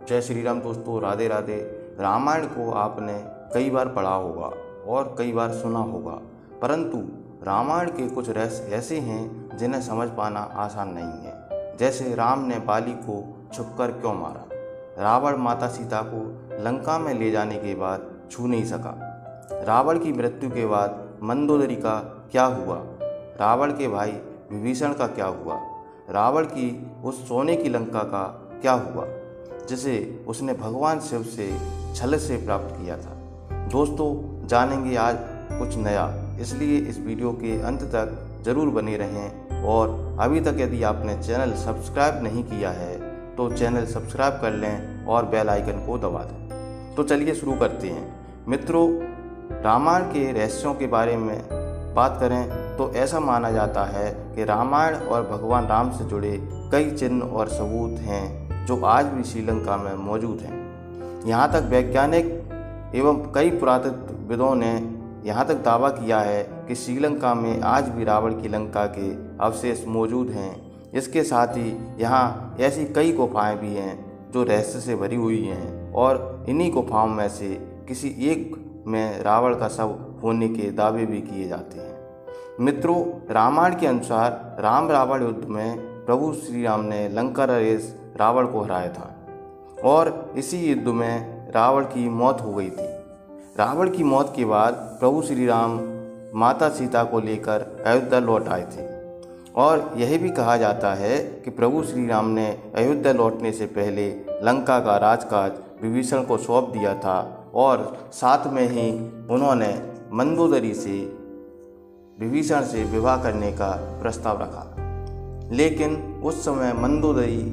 जय श्री राम दोस्तों, राधे राधे। रामायण को आपने कई बार पढ़ा होगा और कई बार सुना होगा, परंतु रामायण के कुछ रहस्य ऐसे हैं जिन्हें समझ पाना आसान नहीं है। जैसे राम ने बाली को छुपकर क्यों मारा, रावण माता सीता को लंका में ले जाने के बाद छू नहीं सका, रावण की मृत्यु के बाद मंदोदरी का क्या हुआ, रावण के भाई विभीषण का क्या हुआ, रावण की उस सोने की लंका का क्या हुआ जिसे उसने भगवान शिव से छल से प्राप्त किया था। दोस्तों, जानेंगे आज कुछ नया, इसलिए इस वीडियो के अंत तक जरूर बने रहें। और अभी तक यदि आपने चैनल सब्सक्राइब नहीं किया है तो चैनल सब्सक्राइब कर लें और बेल आइकन को दबा दें। तो चलिए शुरू करते हैं। मित्रों, रामायण के रहस्यों के बारे में बात करें तो ऐसा माना जाता है कि रामायण और भगवान राम से जुड़े कई चिन्ह और सबूत हैं जो आज भी श्रीलंका में मौजूद हैं। यहाँ तक वैज्ञानिक एवं कई पुरातत्वविदों ने यहाँ तक दावा किया है कि श्रीलंका में आज भी रावण की लंका के अवशेष मौजूद हैं। इसके साथ ही यहाँ ऐसी कई गुफाएं भी हैं जो रहस्य से भरी हुई हैं और इन्हीं गुफाओं में से किसी एक में रावण का शव होने के दावे भी किए जाते हैं। मित्रों, रामायण के अनुसार राम रावण युद्ध में प्रभु श्री राम ने लंका नरेश रावण को हराया था और इसी युद्ध में रावण की मौत हो गई थी। रावण की मौत के बाद प्रभु श्री राम माता सीता को लेकर अयोध्या लौट आए थे और यह भी कहा जाता है कि प्रभु श्री राम ने अयोध्या लौटने से पहले लंका का राजकाज विभीषण को सौंप दिया था और साथ में ही उन्होंने मंदोदरी से विभीषण से विवाह करने का प्रस्ताव रखा। लेकिन उस समय मंदोदरी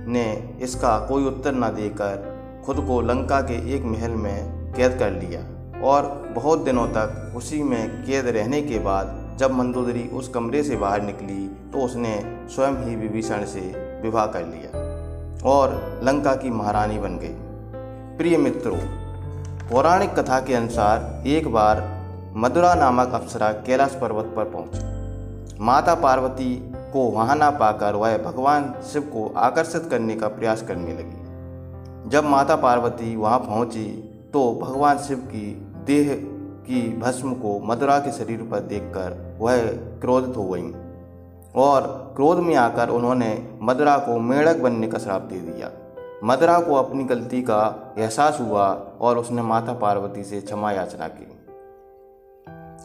ने इसका कोई उत्तर न देकर खुद को लंका के एक महल में कैद कर लिया और बहुत दिनों तक उसी में कैद रहने के बाद जब मंदोदरी उस कमरे से बाहर निकली तो उसने स्वयं ही विभीषण से विवाह कर लिया और लंका की महारानी बन गई। प्रिय मित्रों, पौराणिक कथा के अनुसार एक बार मदुरा नामक अप्सरा कैलाश पर्वत पर पहुंची। माता पार्वती को वहां ना पाकर वह भगवान शिव को आकर्षित करने का प्रयास करने लगी। जब माता पार्वती वहां पहुंची तो भगवान शिव की देह की भस्म को मदुरा के शरीर पर देखकर वह क्रोधित हो गईं और क्रोध में आकर उन्होंने मदुरा को मेंढक बनने का श्राप दे दिया। मदुरा को अपनी गलती का एहसास हुआ और उसने माता पार्वती से क्षमा याचना की।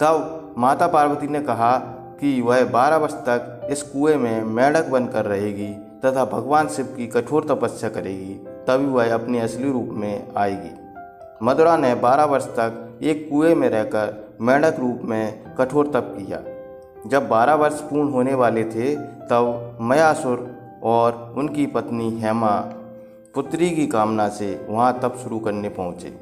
तब माता पार्वती ने कहा कि वह 12 वर्ष तक इस कुएं में मेंढक बनकर रहेगी तथा भगवान शिव की कठोर तपस्या करेगी, तभी वह अपने असली रूप में आएगी। मदुरा ने 12 वर्ष तक एक कुएं में रहकर मेंढक रूप में कठोर तप किया। जब 12 वर्ष पूर्ण होने वाले थे तब मयासुर और उनकी पत्नी हेमा पुत्री की कामना से वहां तप शुरू करने पहुंचे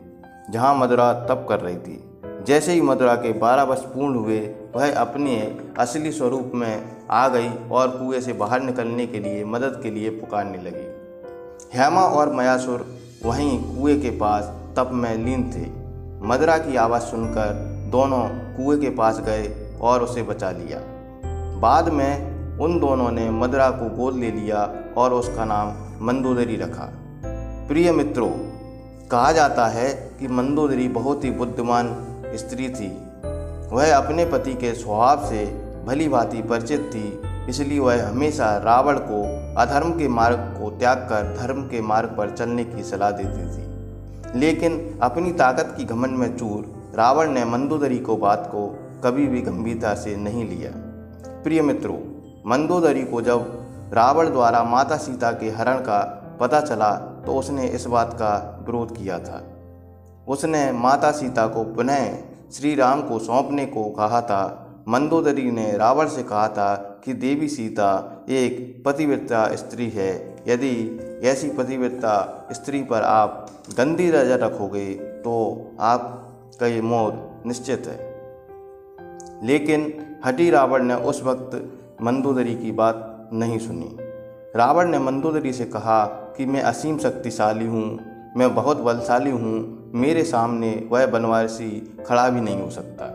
जहां मदुरा तप कर रही थी। जैसे ही मदुरा के 12 वर्ष पूर्ण हुए वह अपने असली स्वरूप में आ गई और कुएं से बाहर निकलने के लिए मदद के लिए पुकारने लगी। हेमा और मयासुर वहीं कुएं के पास तप में लीन थे। मदुरा की आवाज़ सुनकर दोनों कुएं के पास गए और उसे बचा लिया। बाद में उन दोनों ने मदुरा को गोद ले लिया और उसका नाम मंदोदरी रखा। प्रिय मित्रों, कहा जाता है कि मंदोदरी बहुत ही बुद्धिमान स्त्री थी। वह अपने पति के स्वभाव से भली भांति परिचित थी, इसलिए वह हमेशा रावण को अधर्म के मार्ग को त्याग कर धर्म के मार्ग पर चलने की सलाह देती थी। लेकिन अपनी ताकत की घमंड में चूर रावण ने मंदोदरी को बात को कभी भी गंभीरता से नहीं लिया। प्रिय मित्रों, मंदोदरी को जब रावण द्वारा माता सीता के हरण का पता चला तो उसने इस बात का विरोध किया था। उसने माता सीता को पुनः श्री राम को सौंपने को कहा था। मंदोदरी ने रावण से कहा था कि देवी सीता एक पतिव्रता स्त्री है, यदि ऐसी पतिव्रता स्त्री पर आप गंदी नजर रखोगे तो आपकी मौत निश्चित है। लेकिन हठी रावण ने उस वक्त मंदोदरी की बात नहीं सुनी। रावण ने मंदोदरी से कहा कि मैं असीम शक्तिशाली हूँ, मैं बहुत बलशाली हूँ, मेरे सामने वह बनवासी खड़ा भी नहीं हो सकता।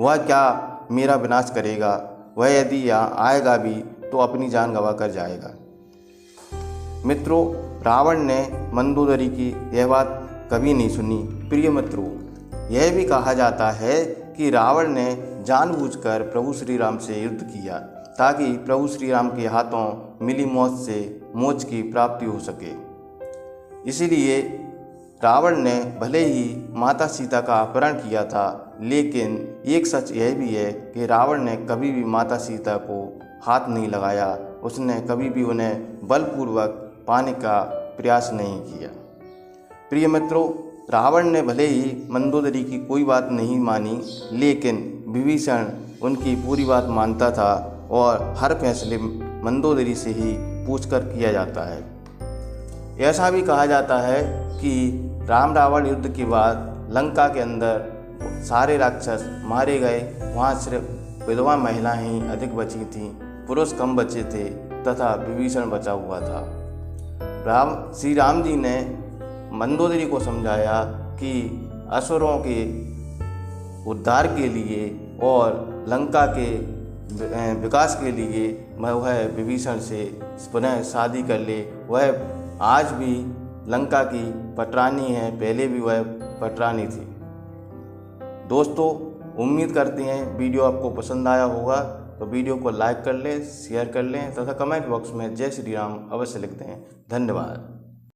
वह क्या मेरा विनाश करेगा? वह यदि यहाँ आएगा भी तो अपनी जान गंवा कर जाएगा। मित्रों, रावण ने मंदोदरी की यह बात कभी नहीं सुनी। प्रिय मित्रों, यह भी कहा जाता है कि रावण ने जानबूझकर प्रभु श्री राम से युद्ध किया ताकि प्रभु श्री राम के हाथों मिली मौत से मोक्ष की प्राप्ति हो सके। इसीलिए रावण ने भले ही माता सीता का अपहरण किया था, लेकिन एक सच यह भी है कि रावण ने कभी भी माता सीता को हाथ नहीं लगाया। उसने कभी भी उन्हें बलपूर्वक पाने का प्रयास नहीं किया। प्रिय मित्रों, रावण ने भले ही मंदोदरी की कोई बात नहीं मानी, लेकिन विभीषण उनकी पूरी बात मानता था और हर फैसले मंदोदरी से ही पूछकर किया जाता है। ऐसा भी कहा जाता है कि राम रावण युद्ध के बाद लंका के अंदर सारे राक्षस मारे गए। वहाँ सिर्फ विधवा महिलाएं ही अधिक बची थीं, पुरुष कम बचे थे तथा विभीषण बचा हुआ था। श्री राम जी ने मंदोदरी को समझाया कि असुरों के उद्धार के लिए और लंका के विकास के लिए वह विभीषण से पुनः शादी कर ले। वह आज भी लंका की पटरानी है, पहले भी वह पटरानी थी। दोस्तों, उम्मीद करते हैं वीडियो आपको पसंद आया होगा, तो वीडियो को लाइक कर लें, शेयर कर लें तथा कमेंट बॉक्स में जय श्री राम अवश्य लिख दें। धन्यवाद।